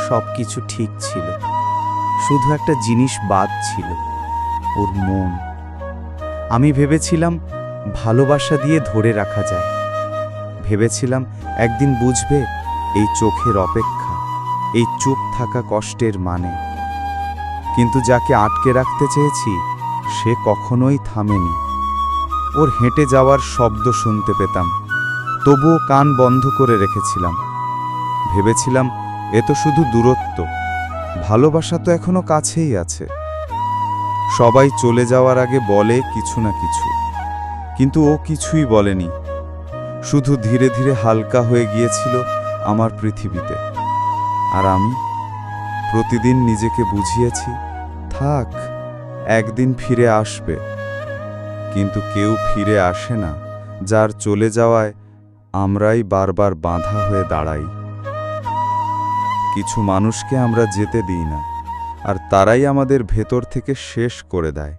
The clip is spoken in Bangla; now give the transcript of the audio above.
সব কিছু ঠিক ছিল, শুধু একটা জিনিস বাদ ছিল, ওর মন। আমি ভেবেছিলাম ভালোবাসা দিয়ে ধরে রাখা যায়, ভেবেছিলাম একদিন বুঝবে এই চোখের অপেক্ষা, এই চুপ থাকা কষ্টের মানে। কিন্তু যাকে আটকে রাখতে চেয়েছি সে কখনোই থামেনি। ওর হেঁটে যাওয়ার শব্দ শুনতে পেতাম, তবুও কান বন্ধ করে রেখেছিলাম। ভেবেছিলাম এ তো শুধু দূরত্ব, ভালোবাসা তো এখনো কাছেই আছে। সবাই চলে যাওয়ার আগে বলে কিছু না কিছু, কিন্তু ও কিছুই বলেনি, শুধু ধীরে ধীরে হালকা হয়ে গিয়েছিল আমার পৃথিবীতে। আর আমি প্রতিদিন নিজেকে বুঝিয়েছি, থাক, একদিন ফিরে আসবে। কিন্তু কেউ ফিরে আসে না, যার চলে যাওয়ায় আমরাই বারবার বাঁধা হয়ে দাঁড়াই। কিছু মানুষকে আমরা যেতে দিই না, আর তারাই আমাদের ভেতর থেকে শেষ করে দেয়।